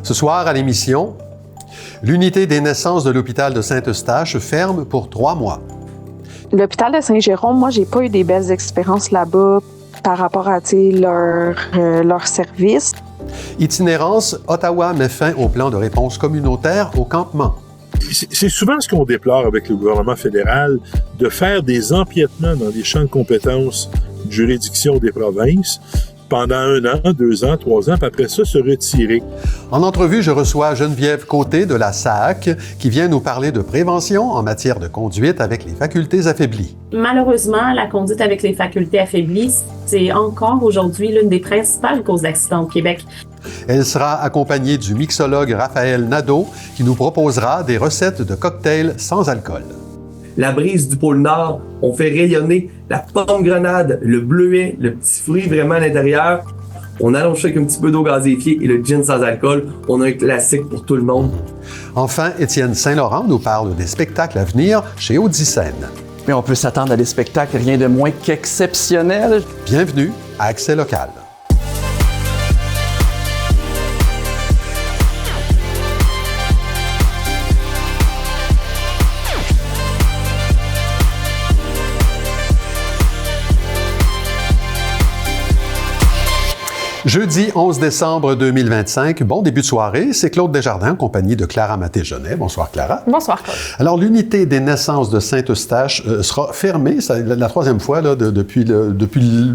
Ce soir, à l'émission, l'unité des naissances de l'hôpital de Saint-Eustache ferme pour 3 mois. L'hôpital de Saint-Jérôme, moi, j'ai pas eu des belles expériences là-bas par rapport à leur service. Itinérance, Ottawa met fin au plan de réponse communautaire au campement. C'est souvent ce qu'on déplore avec le gouvernement fédéral, de faire des empiètements dans les champs de compétences de juridiction des provinces pendant 1 an, 2 ans, 3 ans, puis après ça, se retirer. En entrevue, je reçois Geneviève Côté de la SAAC qui vient nous parler de prévention en matière de conduite avec les facultés affaiblies. Malheureusement, la conduite avec les facultés affaiblies, c'est encore aujourd'hui l'une des principales causes d'accidents au Québec. Elle sera accompagnée du mixologue Raphaël Nadeau qui nous proposera des recettes de cocktails sans alcool. La brise du pôle Nord, on fait rayonner la pomme grenade, le bleuet, le petit fruit vraiment à l'intérieur. On allonge ça avec un petit peu d'eau gazéifiée et le gin sans alcool. On a un classique pour tout le monde. Enfin, Étienne Saint-Laurent nous parle des spectacles à venir chez Odyssène. Mais on peut s'attendre à des spectacles rien de moins qu'exceptionnels. Bienvenue à Accès local. Jeudi 11 décembre 2025, bon début de soirée, c'est Claude Desjardins en compagnie de Clara Maté-Genet. Bonsoir Clara. Bonsoir Claude. Alors l'unité des naissances de Saint-Eustache sera fermée, c'est la 3e fois là, depuis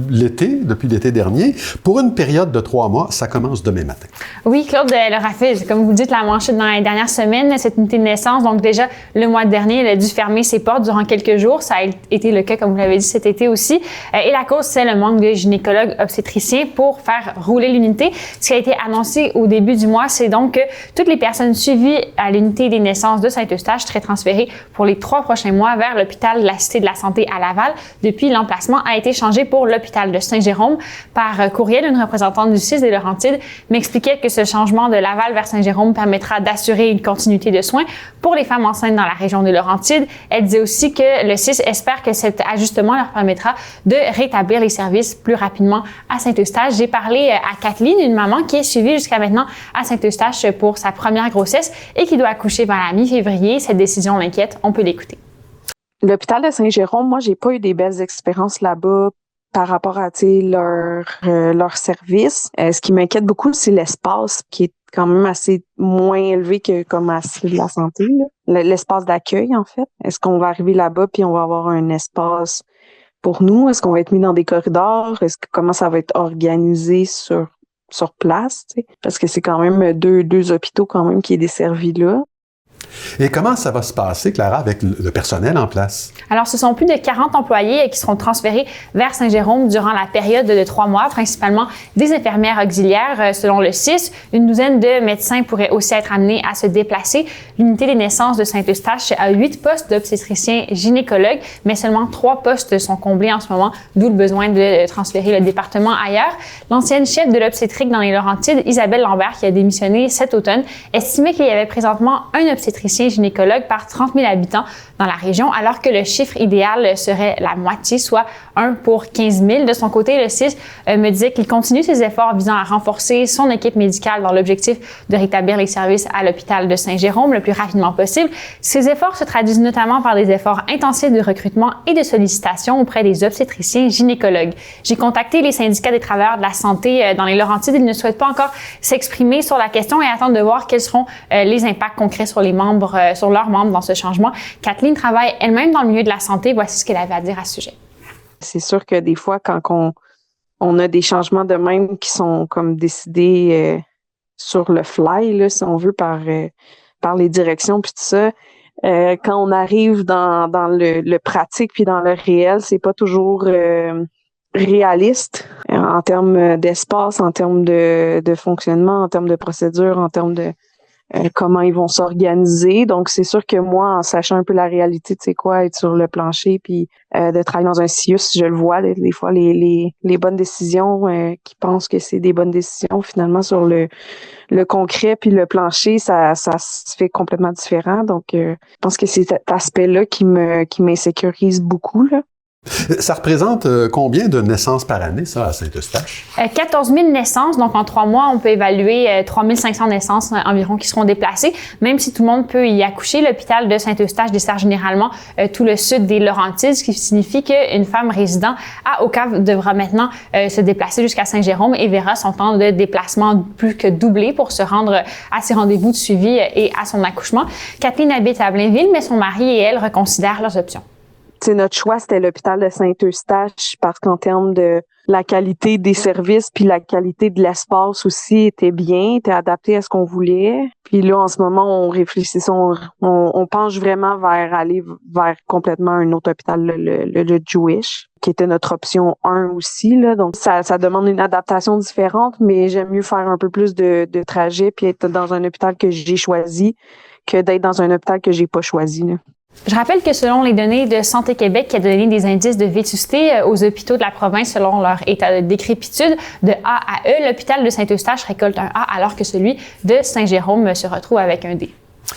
l'été dernier, pour une période de 3 mois. Ça commence demain matin. Oui, Claude le rappelle, comme vous dites, la manchette dans les dernières semaines, cette unité de naissance, donc déjà le mois dernier, elle a dû fermer ses portes durant quelques jours. Ça a été le cas, comme vous l'avez dit, cet été aussi. Et la cause, c'est le manque de gynécologues obstétriciens pour faire rouler l'unité. Ce qui a été annoncé au début du mois, c'est donc que toutes les personnes suivies à l'unité des naissances de Saint-Eustache seraient transférées pour les 3 prochains mois vers l'hôpital de la Cité de la Santé à Laval. Depuis, l'emplacement a été changé pour l'hôpital de Saint-Jérôme. Par courriel, une représentante du CIS des Laurentides m'expliquait que ce changement de Laval vers Saint-Jérôme permettra d'assurer une continuité de soins pour les femmes enceintes dans la région des Laurentides. Elle disait aussi que le CIS espère que cet ajustement leur permettra de rétablir les services plus rapidement à Saint-Eustache. J'ai parlé à Kathleen, une maman qui est suivie jusqu'à maintenant à Saint-Eustache pour sa première grossesse et qui doit accoucher vers la mi-février. Cette décision l'inquiète. On peut l'écouter. L'hôpital de Saint-Jérôme, moi, j'ai pas eu des belles expériences là-bas par rapport à leur service. Ce qui m'inquiète beaucoup, c'est l'espace qui est quand même assez moins élevé que comme à de la santé. Là. L'espace d'accueil, en fait. Est-ce qu'on va arriver là-bas puis on va avoir un espace pour nous? Est-ce qu'on va être mis dans des corridors? Comment ça va être organisé sur place? T'sais? Parce que c'est quand même deux hôpitaux quand même qui est desservi là. Et comment ça va se passer, Clara, avec le personnel en place? Alors, ce sont plus de 40 employés qui seront transférés vers Saint-Jérôme durant la période de 3 mois, principalement des infirmières auxiliaires. Selon le CIS, une douzaine de médecins pourraient aussi être amenés à se déplacer. L'unité des naissances de Saint-Eustache a 8 postes d'obstétriciens gynécologues, mais seulement 3 postes sont comblés en ce moment, d'où le besoin de transférer le département ailleurs. L'ancienne chef de l'obstétrique dans les Laurentides, Isabelle Lambert, qui a démissionné cet automne, estimait qu'il y avait présentement un obstétricien gynécologue par 30 000 habitants dans la région, alors que le chiffre idéal serait la moitié, soit 1 pour 15 000. De son côté, le CIS me disait qu'il continue ses efforts visant à renforcer son équipe médicale dans l'objectif de rétablir les services à l'hôpital de Saint-Jérôme le plus rapidement possible. Ces efforts se traduisent notamment par des efforts intensifs de recrutement et de sollicitation auprès des obstétriciens gynécologues. J'ai contacté les syndicats des travailleurs de la santé dans les Laurentides. Ils ne souhaitent pas encore s'exprimer sur la question et attendent de voir quels seront les impacts concrets sur leurs membres dans ce changement. Kathleen travaille elle-même dans le milieu de la santé. Voici ce qu'elle avait à dire à ce sujet. C'est sûr que des fois, quand on a des changements de même qui sont comme décidés sur le fly, là, si on veut, par les directions puis tout ça, quand on arrive dans le pratique puis dans le réel, c'est pas toujours réaliste en termes d'espace, en termes de fonctionnement, en termes de procédure, en termes de comment ils vont s'organiser. Donc, c'est sûr que moi, en sachant un peu la réalité de c'est quoi être sur le plancher puis de travailler dans un CIUS, je le vois, des fois, les bonnes décisions qui pensent que c'est des bonnes décisions, finalement, sur le concret puis le plancher, ça se fait complètement différent. Donc, je pense que c'est cet aspect-là qui m'insécurise beaucoup, là. Ça représente combien de naissances par année, ça, à Saint-Eustache? 14 000 naissances, donc en 3 mois, on peut évaluer 3 500 naissances environ qui seront déplacées. Même si tout le monde peut y accoucher, l'hôpital de Saint-Eustache dessert généralement tout le sud des Laurentides, ce qui signifie qu'une femme résidant à Ocave devra maintenant se déplacer jusqu'à Saint-Jérôme et verra son temps de déplacement plus que doublé pour se rendre à ses rendez-vous de suivi et à son accouchement. Kathleen habite à Blainville, mais son mari et elle reconsidèrent leurs options. T'sais, notre choix, c'était l'hôpital de Saint-Eustache parce qu'en termes de la qualité des services puis la qualité de l'espace aussi était bien, était adapté à ce qu'on voulait. Puis là, en ce moment, on réfléchit, on penche vraiment vers aller vers complètement un autre hôpital, le Jewish, qui était notre option 1 aussi, là. Donc, ça demande une adaptation différente, mais j'aime mieux faire un peu plus de trajet puis être dans un hôpital que j'ai choisi que d'être dans un hôpital que j'ai pas choisi, là. Je rappelle que selon les données de Santé Québec qui a donné des indices de vétusté aux hôpitaux de la province selon leur état de décrépitude, de A à E, l'hôpital de Saint-Eustache récolte un A alors que celui de Saint-Jérôme se retrouve avec un D.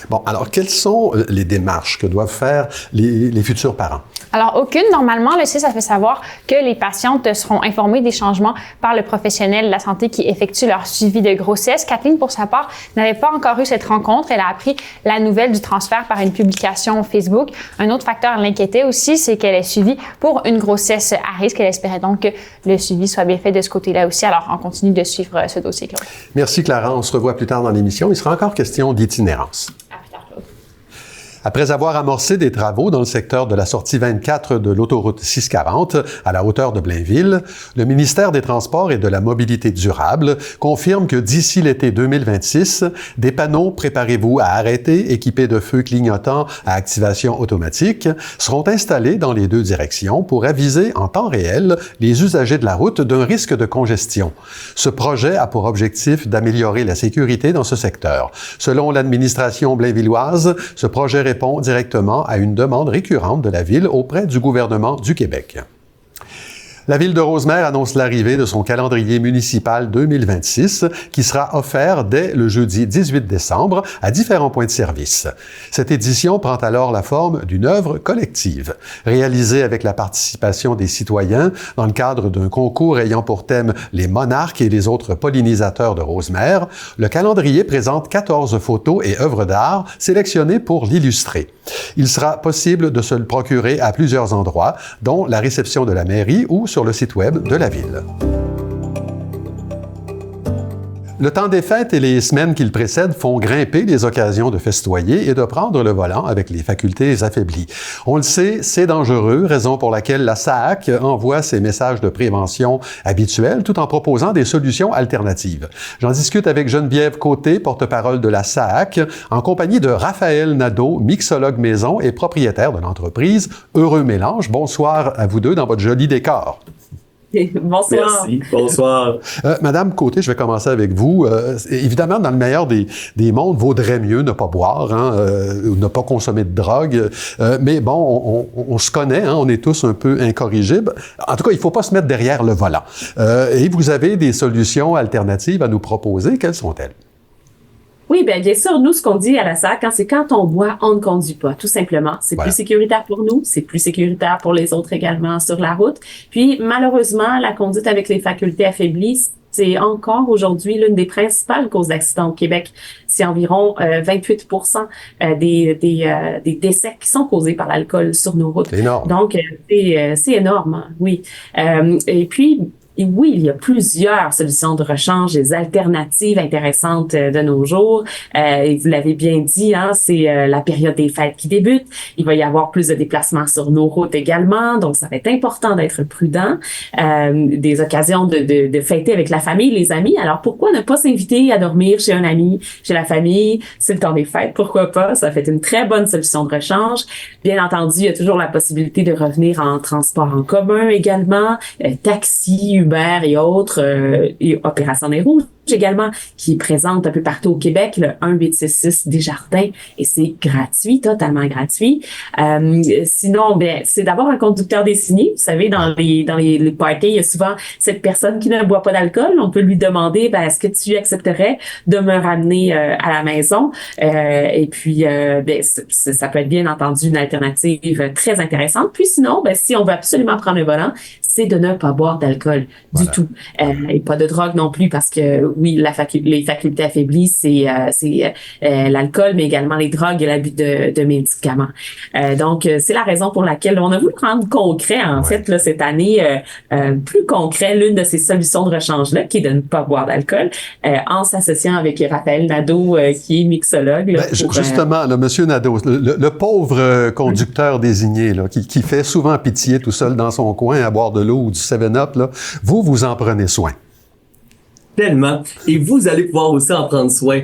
Bon, alors, quelles sont les démarches que doivent faire les futurs parents? Alors, aucune. Normalement, le CIS a fait savoir que les patientes seront informées des changements par le professionnel de la santé qui effectue leur suivi de grossesse. Kathleen, pour sa part, n'avait pas encore eu cette rencontre. Elle a appris la nouvelle du transfert par une publication Facebook. Un autre facteur l'inquiétait aussi, c'est qu'elle est suivie pour une grossesse à risque. Elle espérait donc que le suivi soit bien fait de ce côté-là aussi. Alors, on continue de suivre ce dossier, Claude. Merci, Clara. On se revoit plus tard dans l'émission. Il sera encore question d'itinérance. Après avoir amorcé des travaux dans le secteur de la sortie 24 de l'autoroute 640 à la hauteur de Blainville, le ministère des Transports et de la Mobilité durable confirme que d'ici l'été 2026, des panneaux « Préparez-vous à arrêter » équipés de feux clignotants à activation automatique seront installés dans les deux directions pour aviser en temps réel les usagers de la route d'un risque de congestion. Ce projet a pour objectif d'améliorer la sécurité dans ce secteur. Selon l'administration blainvilloise, ce projet répond directement à une demande récurrente de la Ville auprès du gouvernement du Québec. La Ville de Rosemère annonce l'arrivée de son calendrier municipal 2026 qui sera offert dès le jeudi 18 décembre à différents points de service. Cette édition prend alors la forme d'une œuvre collective. Réalisée avec la participation des citoyens dans le cadre d'un concours ayant pour thème les monarques et les autres pollinisateurs de Rosemère, le calendrier présente 14 photos et œuvres d'art sélectionnées pour l'illustrer. Il sera possible de se le procurer à plusieurs endroits, dont la réception de la mairie ou sur le site web de la Ville. Le temps des fêtes et les semaines qui le précèdent font grimper les occasions de festoyer et de prendre le volant avec les facultés affaiblies. On le sait, c'est dangereux, raison pour laquelle la SAAQ envoie ses messages de prévention habituels tout en proposant des solutions alternatives. J'en discute avec Geneviève Côté, porte-parole de la SAAQ, en compagnie de Raphaël Nadeau, mixologue maison et propriétaire de l'entreprise Heureux Mélange. Bonsoir à vous deux dans votre joli décor. Bonsoir. Merci, bonsoir. Madame Côté, je vais commencer avec vous. Évidemment, dans le meilleur des mondes, vaudrait mieux ne pas boire, ou ne pas consommer de drogue. Mais bon, on se connaît, on est tous un peu incorrigibles. En tout cas, il ne faut pas se mettre derrière le volant. Et vous avez des solutions alternatives à nous proposer. Quelles sont-elles? Oui, bien sûr, nous, ce qu'on dit à la SAC, c'est quand on boit, on ne conduit pas, tout simplement. C'est Voilà. plus sécuritaire pour nous, c'est plus sécuritaire pour les autres également sur la route. Puis, malheureusement, la conduite avec les facultés affaiblies, c'est encore aujourd'hui l'une des principales causes d'accidents au Québec. C'est environ 28% des décès qui sont causés par l'alcool sur nos routes. C'est énorme. Donc, c'est énorme, hein, oui. Et puis, et oui, il y a plusieurs solutions de rechange, des alternatives intéressantes de nos jours. Et vous l'avez bien dit, c'est la période des fêtes qui débute. Il va y avoir plus de déplacements sur nos routes également, donc ça va être important d'être prudent. Des occasions de fêter avec la famille, les amis. Alors pourquoi ne pas s'inviter à dormir chez un ami, chez la famille? C'est le temps des fêtes, pourquoi pas? Ça fait une très bonne solution de rechange. Bien entendu, il y a toujours la possibilité de revenir en transport en commun également, taxi, Uber et autres, et Opération Nez Rouge également, qui présente un peu partout au Québec le 1-866 Desjardins, et c'est gratuit, totalement gratuit. Sinon, c'est d'avoir un conducteur désigné. Vous savez, dans les parties, il y a souvent cette personne qui ne boit pas d'alcool. On peut lui demander, est-ce que tu accepterais de me ramener à la maison? Et puis, ça peut être bien entendu une alternative très intéressante. Puis sinon, si on veut absolument prendre le volant, c'est de ne pas boire d'alcool du tout. Et pas de drogue non plus, parce que oui, les facultés affaiblies, c'est l'alcool, mais également les drogues et l'abus de médicaments. Donc, c'est la raison pour laquelle on a voulu rendre concret, en fait, là, cette année, plus concret, l'une de ces solutions de rechange-là, qui est de ne pas boire d'alcool, en s'associant avec Raphaël Nadeau, qui est mixologue. Là, justement, là, Monsieur Nadeau, le pauvre conducteur désigné, là, qui fait souvent pitié tout seul dans son coin à boire de l'eau ou du 7-Up, là, vous en prenez soin. Tellement. Et vous allez pouvoir aussi en prendre soin.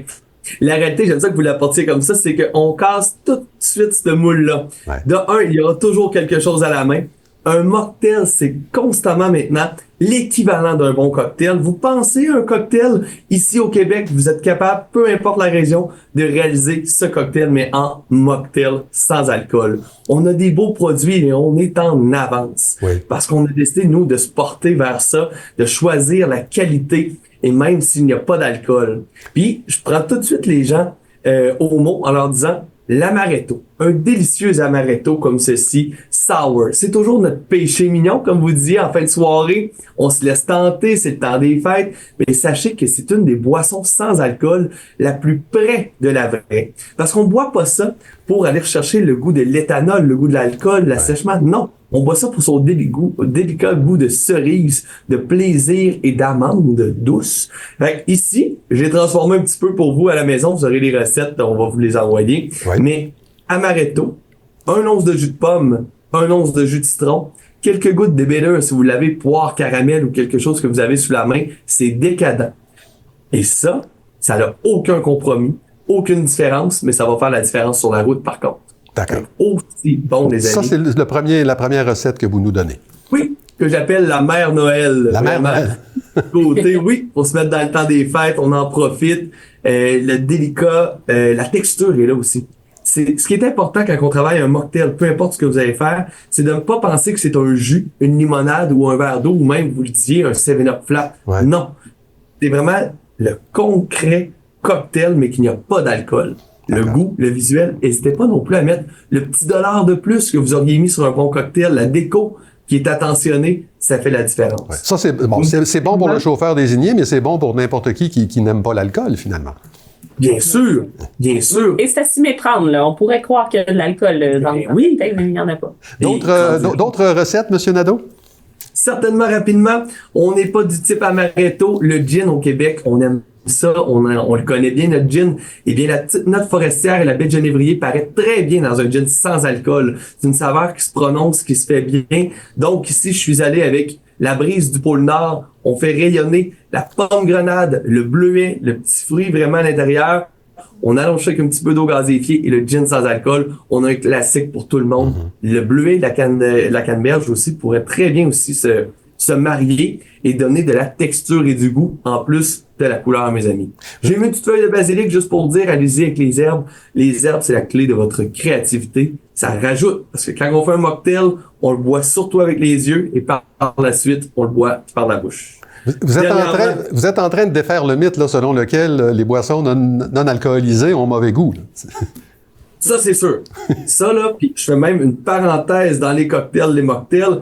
La réalité, j'aime ça que vous l'apportiez comme ça, c'est qu'on casse tout de suite ce moule-là. Ouais. De un, il y aura toujours quelque chose à la main. Un mocktail, c'est constamment maintenant l'équivalent d'un bon cocktail. Vous pensez à un cocktail ici au Québec, vous êtes capable, peu importe la région, de réaliser ce cocktail, mais en mocktail sans alcool. On a des beaux produits et on est en avance. Oui. Parce qu'on a décidé, nous, de se porter vers ça, de choisir la qualité, et même s'il n'y a pas d'alcool. Puis, je prends tout de suite les gens au mot en leur disant l'amaretto. Un délicieux amaretto comme ceci, sour. C'est toujours notre péché mignon, comme vous disiez, en fin de soirée. On se laisse tenter, c'est le temps des fêtes. Mais sachez que c'est une des boissons sans alcool la plus près de la vraie. Parce qu'on boit pas ça pour aller rechercher le goût de l'éthanol, le goût de l'alcool, l'assèchement. Non. On boit ça pour son délicat goût de cerise, de plaisir et d'amande douce. Fait que ici, j'ai transformé un petit peu pour vous à la maison. Vous aurez les recettes, on va vous les envoyer. Ouais. Mais amaretto, 1 once de jus de pomme, 1 once de jus de citron, quelques gouttes de bitter si vous l'avez, poire, caramel ou quelque chose que vous avez sous la main, c'est décadent. Et ça n'a aucun compromis, aucune différence, mais ça va faire la différence sur la route par contre. D'accord. Aussi bon, les amis. Ça, c'est la première recette que vous nous donnez. Oui, que j'appelle la mère Noël. La mère Noël. Côté, oui, pour se mettre dans le temps des fêtes, on en profite. Le délicat, la texture est là aussi. Ce qui est important quand on travaille un mocktail, peu importe ce que vous allez faire, c'est de ne pas penser que c'est un jus, une limonade ou un verre d'eau, ou même, vous le disiez, un 7-Up flat. Ouais. Non. C'est vraiment le concret cocktail, mais qu'il n'y a pas d'alcool. Le goût, le visuel, n'hésitez pas non plus à mettre le petit dollar de plus que vous auriez mis sur un bon cocktail, la déco qui est attentionnée, ça fait la différence. Ouais. Ça, c'est bon pour le chauffeur désigné, mais c'est bon pour n'importe qui n'aime pas l'alcool, finalement. Bien sûr, bien sûr. Et c'est à s'y méprendre, là. On pourrait croire qu'il y a de l'alcool dans le cocktail, mais il n'y en a pas. D'autres recettes, M. Nadeau? Certainement, rapidement. On n'est pas du type amaretto. Le gin au Québec, on aime ça, on le connaît bien, notre gin. Eh bien, la petite note forestière et la baie de genévrier paraît très bien dans un gin sans alcool. C'est une saveur qui se prononce, qui se fait bien. Donc, ici, je suis allé avec la brise du pôle Nord. On fait rayonner la pomme grenade, le bleuet, le petit fruit vraiment à l'intérieur. On allonge avec un petit peu d'eau gazéifiée et le gin sans alcool. On a un classique pour tout le monde. Le bleuet, la canneberge aussi pourrait très bien aussi se marier et donner de la texture et du goût en plus de la couleur, mes amis. J'ai mis une petite feuille de basilic juste pour dire, allez-y avec les herbes. Les herbes, c'est la clé de votre créativité. Ça rajoute, parce que quand on fait un mocktail, on le boit surtout avec les yeux et par la suite, on le boit par la bouche. Vous êtes en train de défaire le mythe là, selon lequel les boissons non alcoolisées ont mauvais goût. Ça, c'est sûr. Ça, là, puis je fais même une parenthèse dans les cocktails, les mocktails.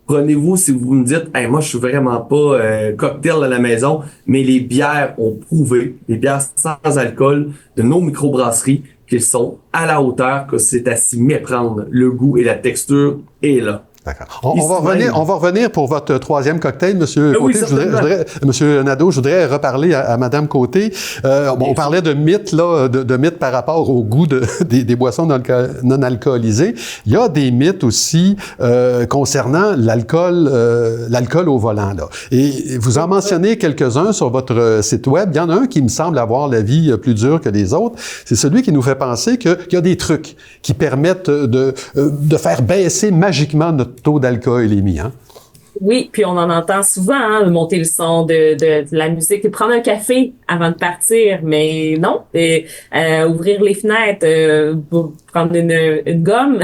Prenez-vous, si vous me dites, hey, moi, je suis vraiment pas cocktail à la maison, mais les bières ont prouvé, les bières sans alcool de nos microbrasseries, qu'ils sont à la hauteur, que c'est à s'y méprendre. Le goût et la texture est là. D'accord. On va revenir pour votre troisième cocktail, Monsieur Côté. Monsieur Nadeau, je voudrais reparler à Madame Côté. On parlait de mythes, là, de mythes par rapport au goût des boissons non alcoolisées. Il y a des mythes aussi concernant l'alcool au volant, là. Et vous en mentionnez quelques-uns sur votre site web. Il y en a un qui me semble avoir la vie plus dure que les autres. C'est celui qui nous fait penser qu'il y a des trucs qui permettent de faire baisser magiquement notre taux d'alcoolémie, hein? Oui, puis on en entend souvent, hein, monter le son de la musique, prendre un café avant de partir, mais non, ouvrir les fenêtres, prendre une gomme,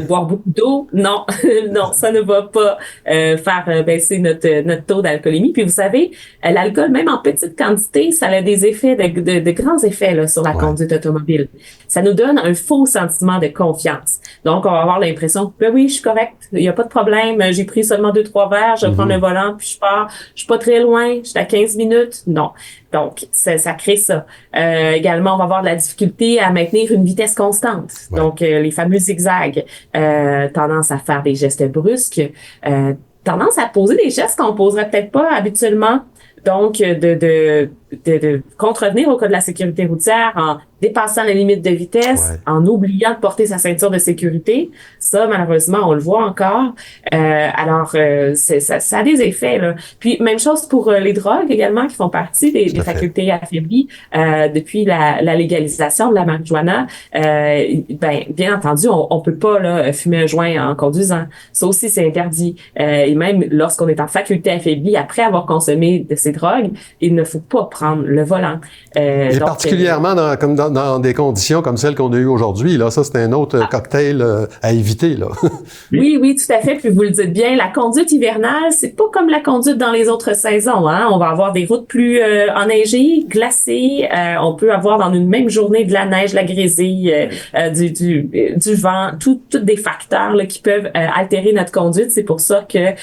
boire beaucoup d'eau, non, non, ça ne va pas faire baisser notre taux d'alcoolémie. Puis vous savez, l'alcool, même en petite quantité, ça a des effets, de grands effets là, sur la conduite automobile. Ça nous donne un faux sentiment de confiance. Donc, on va avoir l'impression, ben oui, je suis correct, il n'y a pas de problème, j'ai pris seulement 2-3 verres, je vais prendre le volant, puis je pars. Je suis pas très loin, je suis à 15 minutes. Non. Donc, ça crée ça. Également, on va avoir de la difficulté à maintenir une vitesse constante. Ouais. Donc, les fameux zigzags, tendance à faire des gestes brusques, tendance à poser des gestes qu'on poserait peut-être pas habituellement. Donc, de contrevenir au code de la sécurité routière en dépassant les limites de vitesse, en oubliant de porter sa ceinture de sécurité. Ça, malheureusement, on le voit encore. Alors, ça a des effets, là. Puis, même chose pour les drogues également, qui font partie des facultés affaiblies depuis la légalisation de la marijuana. Bien entendu, on peut pas là fumer un joint en conduisant. Ça aussi, c'est interdit. Et même lorsqu'on est en faculté affaiblie, après avoir consommé de ces drogues, il ne faut pas prendre le volant. Et donc, particulièrement dans des conditions comme celles qu'on a eues aujourd'hui, là, ça c'est un autre cocktail à éviter, là. Oui, tout à fait. Puis vous le dites bien, la conduite hivernale, c'est pas comme la conduite dans les autres saisons. Hein? On va avoir des routes plus enneigées, glacées. On peut avoir dans une même journée de la neige, la grésille, du vent, tous des facteurs là, qui peuvent altérer notre conduite. C'est pour ça que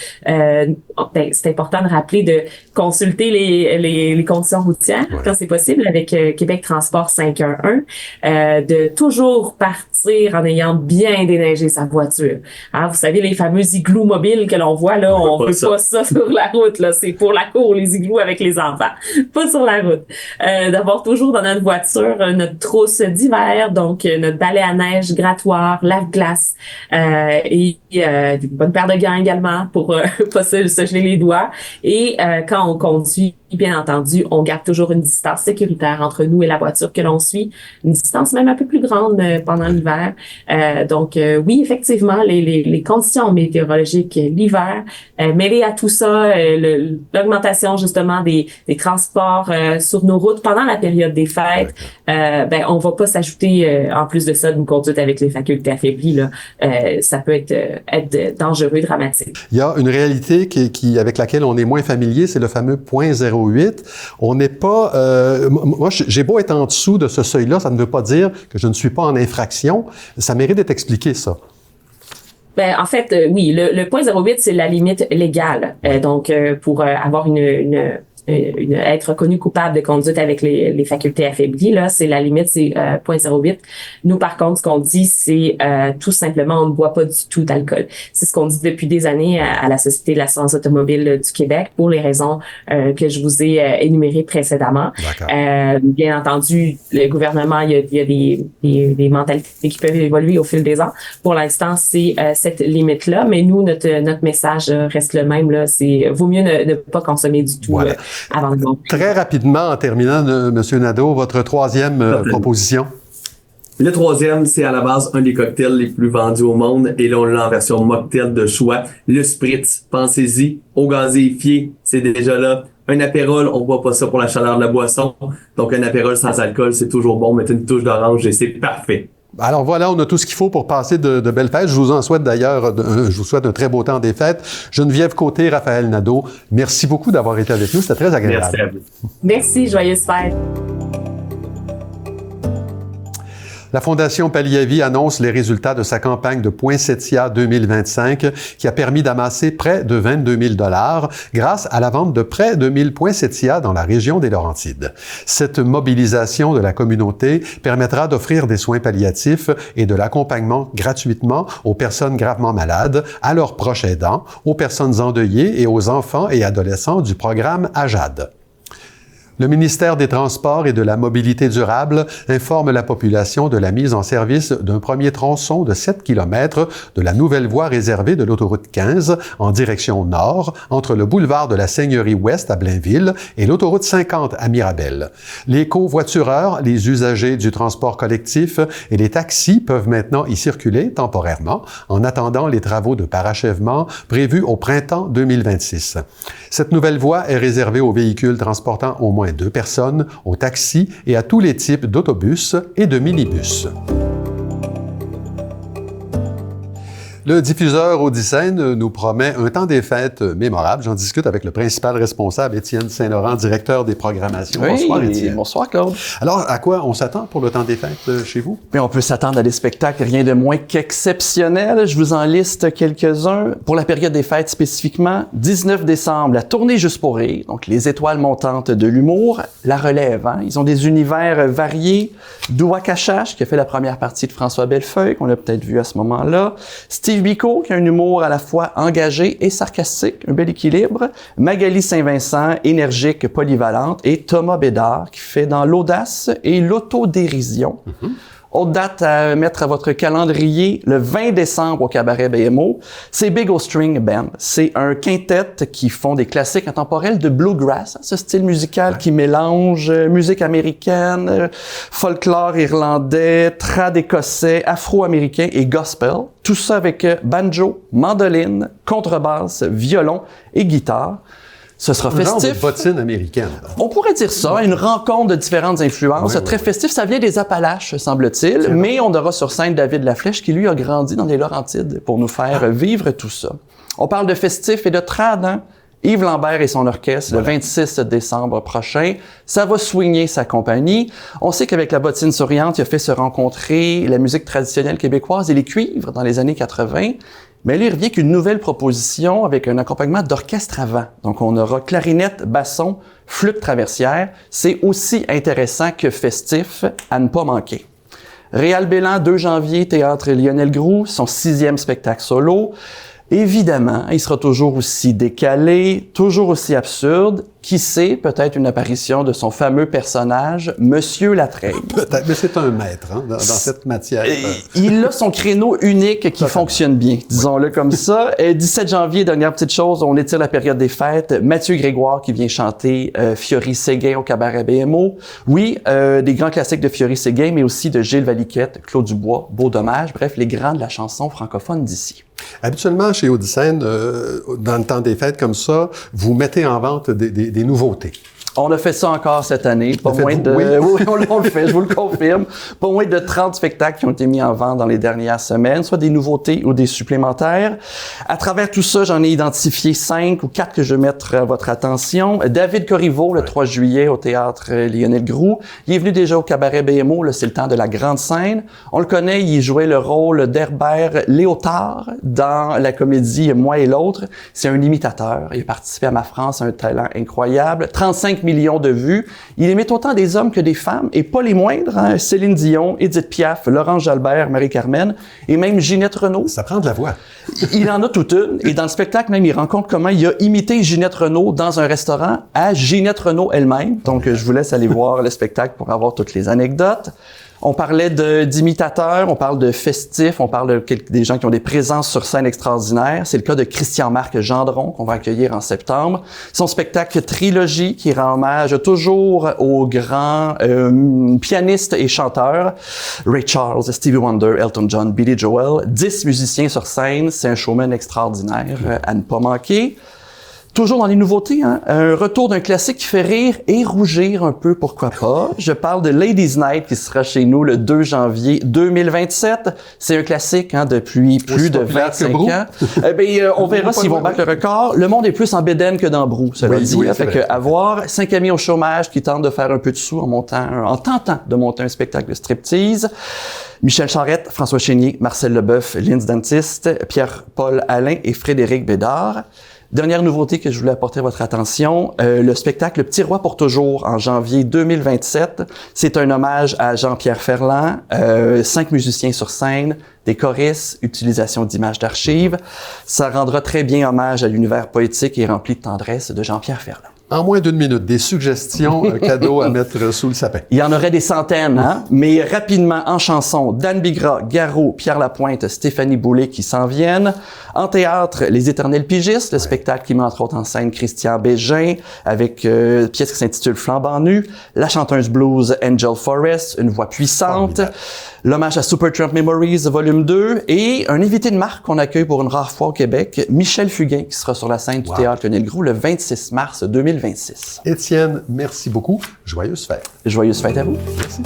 c'est important de rappeler de consulter les conditions routières quand c'est possible avec Québec Transport 511, de toujours partir en ayant bien déneigé sa voiture. Hein, vous savez, les fameux igloos mobiles que l'on voit, là, on veut pas ça sur la route, là. C'est pour la cour, les igloos avec les enfants. Pas sur la route. D'avoir toujours dans notre voiture notre trousse d'hiver, donc notre balai à neige grattoir, lave-glace, et une bonne paire de gants également pour pas se geler les doigts. Et quand on conduit, bien entendu, on garde toujours une distance sécuritaire entre nous et la voiture que l'on suit, une distance même un peu plus grande pendant l'hiver. Donc, oui, effectivement, les conditions météorologiques l'hiver, mêlées à tout ça, l'augmentation justement des transports sur nos routes pendant la période des fêtes, on va pas s'ajouter en plus de ça d'une conduite avec les facultés affaiblies. Là, ça peut être dangereux, dramatique. Il y a une réalité avec laquelle on est moins familier, c'est le fameux 0.08. On n'est pas... moi, j'ai beau être en dessous de ce seuil-là, ça ne veut pas dire que je ne suis pas en infraction. Ça mérite d'être expliqué, ça. En fait, oui, le 0.08, c'est la limite légale. Donc, pour avoir être reconnu coupable de conduite avec les facultés affaiblies, là, c'est la limite, c'est 0.08. Nous, par contre, ce qu'on dit, c'est tout simplement, on ne boit pas du tout d'alcool. C'est ce qu'on dit depuis des années à la Société de l'assurance automobile du Québec pour les raisons que je vous ai énumérées précédemment. Bien entendu, le gouvernement, il y a des mentalités qui peuvent évoluer au fil des ans. Pour l'instant, c'est cette limite-là, mais nous, notre message reste le même. Là, c'est vaut mieux ne pas consommer du tout. Voilà. Avant de Très rapidement, en terminant, M. Nadeau, votre troisième proposition? Le troisième, c'est à la base un des cocktails les plus vendus au monde. Et là, on l'a en version mocktail de choix. Le Spritz. Pensez-y. Eau gazéifiée, c'est déjà là. Un apérole, on boit pas ça pour la chaleur de la boisson. Donc, un apérole sans alcool, c'est toujours bon. Mettez une touche d'orange et c'est parfait. Alors voilà, on a tout ce qu'il faut pour passer de belles fêtes. Je vous en souhaite d'ailleurs, je vous souhaite un très beau temps des fêtes. Geneviève Côté, Raphaël Nadeau, merci beaucoup d'avoir été avec nous. C'était très agréable. Merci à vous. Merci, joyeuse fête. La Fondation Palliavi annonce les résultats de sa campagne de Poinsettia 2025 qui a permis d'amasser près de 22 000 $ grâce à la vente de près de 1000 poinsettias dans la région des Laurentides. Cette mobilisation de la communauté permettra d'offrir des soins palliatifs et de l'accompagnement gratuitement aux personnes gravement malades, à leurs proches aidants, aux personnes endeuillées et aux enfants et adolescents du programme AJAD. Le ministère des Transports et de la Mobilité durable informe la population de la mise en service d'un premier tronçon de 7 km de la nouvelle voie réservée de l'autoroute 15 en direction nord entre le boulevard de la Seigneurie Ouest à Blainville et l'autoroute 50 à Mirabel. Les covoitureurs, les usagers du transport collectif et les taxis peuvent maintenant y circuler temporairement en attendant les travaux de parachèvement prévus au printemps 2026. Cette nouvelle voie est réservée aux véhicules transportant au moins 2 personnes, aux taxis et à tous les types d'autobus et de minibus. Le diffuseur Audicène nous promet un temps des fêtes mémorable. J'en discute avec le principal responsable, Étienne Saint-Laurent, directeur des programmations. Oui, bonsoir, Étienne. Bonsoir, Claude. Alors, à quoi on s'attend pour le temps des fêtes chez vous? Mais on peut s'attendre à des spectacles rien de moins qu'exceptionnels. Je vous en liste quelques-uns. Pour la période des fêtes spécifiquement, 19 décembre, la tournée Juste pour rire, donc les étoiles montantes de l'humour, la relève. Hein? Ils ont des univers variés. Doua Cachache, qui a fait la première partie de François Bellefeuille, qu'on a peut-être vu à ce moment-là. Steve Biko, qui a un humour à la fois engagé et sarcastique, un bel équilibre. Magali Saint-Vincent, énergique, polyvalente. Et Thomas Bédard, qui fait dans l'audace et l'autodérision. Autre date à mettre à votre calendrier, le 20 décembre au Cabaret BMO, c'est Big O String Band. C'est un quintet qui font des classiques intemporels de bluegrass, ce style musical qui mélange musique américaine, folklore irlandais, trad écossais, afro-américain et gospel. Tout ça avec banjo, mandoline, contrebasse, violon et guitare. Ce sera festif. Genre de bottine américaine. On pourrait dire ça, une rencontre de différentes influences. Très festif, ça vient des Appalaches, semble-t-il, mais on aura sur scène David Laflèche qui, lui, a grandi dans les Laurentides pour nous faire vivre tout ça. On parle de festif et de trad, hein? Yves Lambert et son orchestre, le 26 décembre prochain. Ça va swinguer sa compagnie. On sait qu'avec la bottine souriante, il a fait se rencontrer la musique traditionnelle québécoise et les cuivres dans les années 80. Mais là, il revient qu'une nouvelle proposition avec un accompagnement d'orchestre à vent. Donc, on aura clarinette, basson, flûte traversière. C'est aussi intéressant que festif à ne pas manquer. Réal Bélan, 2 janvier, Théâtre Lionel Groux, son 6e spectacle solo. Évidemment, il sera toujours aussi décalé, toujours aussi absurde. Qui sait, peut-être une apparition de son fameux personnage, Monsieur Latreille. Peut-être, mais c'est un maître dans cette matière. Il a son créneau unique qui fonctionne bien, disons-le comme ça. 17 janvier, dernière petite chose, on étire la période des fêtes. Mathieu Grégoire qui vient chanter Fiori Séguin au Cabaret BMO. Oui, des grands classiques de Fiori Séguin, mais aussi de Gilles Valiquette, Claude Dubois, Beau Dommage, bref, les grands de la chanson francophone d'ici. Habituellement, chez Audicène, dans le temps des fêtes comme ça, vous mettez en vente des nouveautés. On a fait ça encore cette année. Pas moins de... Oui, on le fait, je vous le confirme. Pas moins de 30 spectacles qui ont été mis en vente dans les dernières semaines, soit des nouveautés ou des supplémentaires. À travers tout ça, j'en ai identifié 5 ou 4 que je vais mettre à votre attention. David Corriveau, le 3 juillet, au Théâtre Lionel Groux. Il est venu déjà au Cabaret BMO, là, c'est le temps de la grande scène. On le connaît, il jouait le rôle d'Herbert Léotard dans la comédie Moi et l'autre. C'est un imitateur. Il a participé à Ma France, un talent incroyable. 35 millions de vues. Il aimait autant des hommes que des femmes, et pas les moindres, hein? Céline Dion, Édith Piaf, Laurence Jalbert, Marie-Carmen, et même Ginette Renault. Ça prend de la voix. Il en a toute une, et dans le spectacle même, il rencontre comment il a imité Ginette Renault dans un restaurant à Ginette Renault elle-même. Donc, je vous laisse aller voir le spectacle pour avoir toutes les anecdotes. On parlait d'imitateurs, on parle de festifs, on parle des gens qui ont des présences sur scène extraordinaires. C'est le cas de Christian-Marc Gendron, qu'on va accueillir en septembre. Son spectacle Trilogie, qui rend hommage toujours aux grands pianistes et chanteurs. Ray Charles, Stevie Wonder, Elton John, Billy Joel. 10 musiciens sur scène, c'est un showman extraordinaire à ne pas manquer. Toujours dans les nouveautés, hein? Un retour d'un classique qui fait rire et rougir un peu, pourquoi pas. Je parle de Ladies Night qui sera chez nous le 2 janvier 2027. C'est un classique depuis plus de 25 ans. On verra s'ils vont battre le record. Le monde est plus en bédaine que dans Brou, cela dit. Fait que à voir. 5 amis au chômage qui tentent de faire un peu de sous en tentant de monter un spectacle de striptease. Michel Charette, François Chénier, Marcel Leboeuf, Linz Dentiste, Pierre-Paul Alain et Frédéric Bédard. Dernière nouveauté que je voulais apporter à votre attention, le spectacle Le Petit Roi pour toujours en janvier 2027. C'est un hommage à Jean-Pierre Ferland, 5 musiciens sur scène, des choristes, utilisation d'images d'archives. Ça rendra très bien hommage à l'univers poétique et rempli de tendresse de Jean-Pierre Ferland. En moins d'une minute, des suggestions cadeaux à mettre sous le sapin. Il y en aurait des centaines, hein? Mais rapidement, en chanson, Dan Bigra, Garot, Pierre Lapointe, Stéphanie Boulay qui s'en viennent. En théâtre, Les Éternels Pigistes, le spectacle qui met entre autres en scène Christian Bégin, avec pièce qui s'intitule Flambant nu. La chanteuse blues Angel Forrest, une voix puissante. L'hommage à Supertramp Memories, volume 2. Et un invité de marque qu'on accueille pour une rare fois au Québec, Michel Fugain, qui sera sur la scène du Théâtre Lionel Groulx le 26 mars 2026. Étienne, merci beaucoup. Joyeuses fêtes. Joyeuses fêtes à vous. Merci.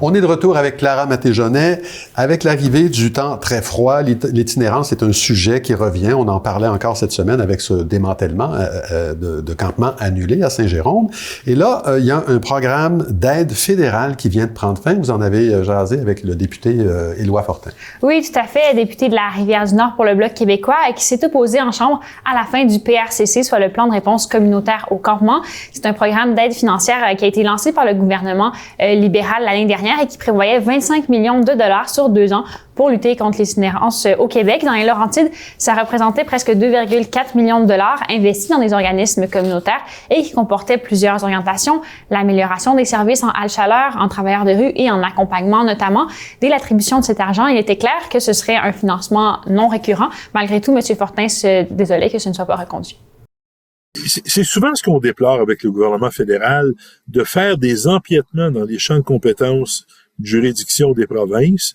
On est de retour avec Clara Maté-Jonet. Avec l'arrivée du temps très froid, l'itinérance est un sujet qui revient. On en parlait encore cette semaine avec ce démantèlement de campements annulés à Saint-Jérôme. Et là, il y a un programme d'aide fédérale qui vient de prendre fin. Vous en avez jasé avec le député Éloi Fortin. Oui, tout à fait. Député de la Rivière-du-Nord pour le Bloc québécois qui s'est opposé en Chambre à la fin du PRCC, soit le plan de réponse communautaire au campement. C'est un programme d'aide financière qui a été lancé par le gouvernement libéral l'année dernière et qui prévoyait 25 millions de dollars sur 2 ans pour lutter contre l'itinérance au Québec. Dans les Laurentides, ça représentait presque 2,4 millions de dollars investis dans des organismes communautaires et qui comportaient plusieurs orientations, l'amélioration des services en halte-chaleur, en travailleurs de rue et en accompagnement notamment. Dès l'attribution de cet argent, il était clair que ce serait un financement non récurrent. Malgré tout, M. Fortin se désolait que ce ne soit pas reconduit. C'est souvent ce qu'on déplore avec le gouvernement fédéral, de faire des empiètements dans les champs de compétences de juridiction des provinces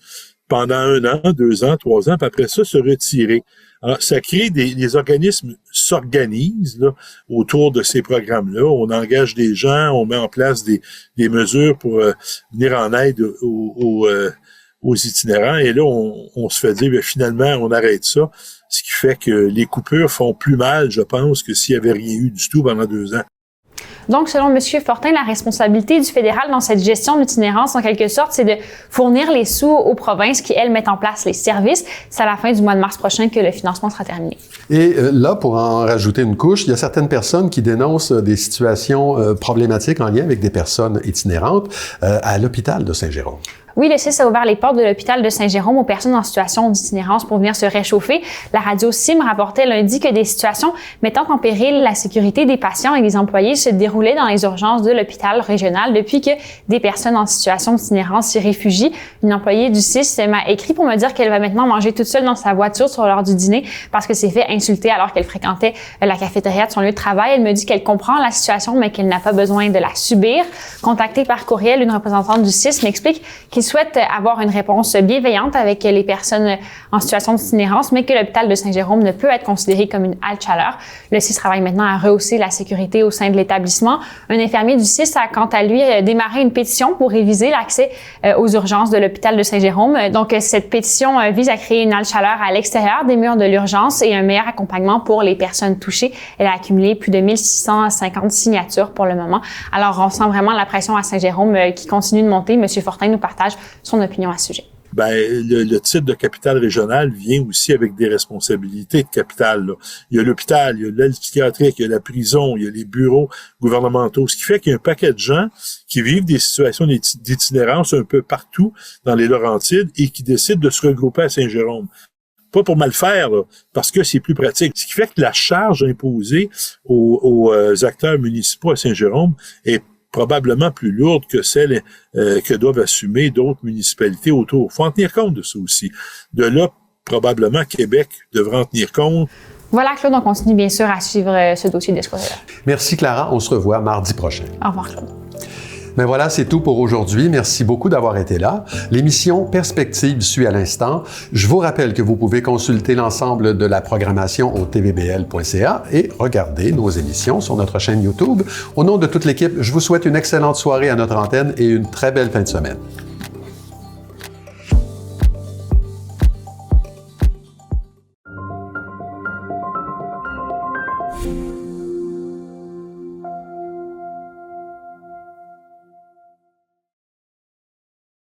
pendant 1 an, 2 ans, 3 ans, puis après ça, se retirer. Alors, ça crée les organismes s'organisent là, autour de ces programmes-là. On engage des gens, on met en place des mesures pour venir en aide aux itinérants. Et là, on se fait dire, bien, finalement, on arrête ça. Ce qui fait que les coupures font plus mal, je pense, que s'il n'y avait rien eu du tout pendant 2 ans. Donc, selon M. Fortin, la responsabilité du fédéral dans cette gestion de l'itinérance, en quelque sorte, c'est de fournir les sous aux provinces qui, elles, mettent en place les services. C'est à la fin du mois de mars prochain que le financement sera terminé. Et là, pour en rajouter une couche, il y a certaines personnes qui dénoncent des situations problématiques en lien avec des personnes itinérantes à l'hôpital de Saint-Jérôme. Oui, le CIS a ouvert les portes de l'hôpital de Saint-Jérôme aux personnes en situation d'itinérance pour venir se réchauffer. La radio CIM rapportait lundi que des situations mettant en péril la sécurité des patients et des employés se déroulaient dans les urgences de l'hôpital régional depuis que des personnes en situation d'itinérance s'y réfugient. Une employée du CIS m'a écrit pour me dire qu'elle va maintenant manger toute seule dans sa voiture sur l'heure du dîner parce que s'est fait insulter alors qu'elle fréquentait la cafétéria de son lieu de travail. Elle me dit qu'elle comprend la situation, mais qu'elle n'a pas besoin de la subir. Contactée par courriel, une représentante du CIS m'explique qu'il souhaite avoir une réponse bienveillante avec les personnes en situation d'itinérance, mais que l'hôpital de Saint-Jérôme ne peut être considéré comme une halte-chaleur. Le CIS travaille maintenant à rehausser la sécurité au sein de l'établissement. Un infirmier du CIS a, quant à lui, démarré une pétition pour réviser l'accès aux urgences de l'hôpital de Saint-Jérôme. Donc, cette pétition vise à créer une halte-chaleur à l'extérieur des murs de l'urgence et un meilleur accompagnement pour les personnes touchées. Elle a accumulé plus de 1650 signatures pour le moment. Alors, on sent vraiment la pression à Saint-Jérôme qui continue de monter. M. Fortin nous partage son opinion à ce sujet. Ben, le titre de capitale régionale vient aussi avec des responsabilités de capitale, là. Il y a l'hôpital, il y a l'aile psychiatrique, il y a la prison, il y a les bureaux gouvernementaux, ce qui fait qu'il y a un paquet de gens qui vivent des situations d'itinérance un peu partout dans les Laurentides et qui décident de se regrouper à Saint-Jérôme. Pas pour mal faire, là, parce que c'est plus pratique. Ce qui fait que la charge imposée aux acteurs municipaux à Saint-Jérôme est probablement plus lourde que celle que doivent assumer d'autres municipalités autour. Il faut en tenir compte de ça aussi. De là, probablement, Québec devra en tenir compte. Voilà, Claude, on continue bien sûr à suivre ce dossier de ce côté-là. Merci, Clara. On se revoit mardi prochain. Au revoir, Claude. Mais voilà, c'est tout pour aujourd'hui. Merci beaucoup d'avoir été là. L'émission Perspective suit à l'instant. Je vous rappelle que vous pouvez consulter l'ensemble de la programmation au tvbl.ca et regarder nos émissions sur notre chaîne YouTube. Au nom de toute l'équipe, je vous souhaite une excellente soirée à notre antenne et une très belle fin de semaine.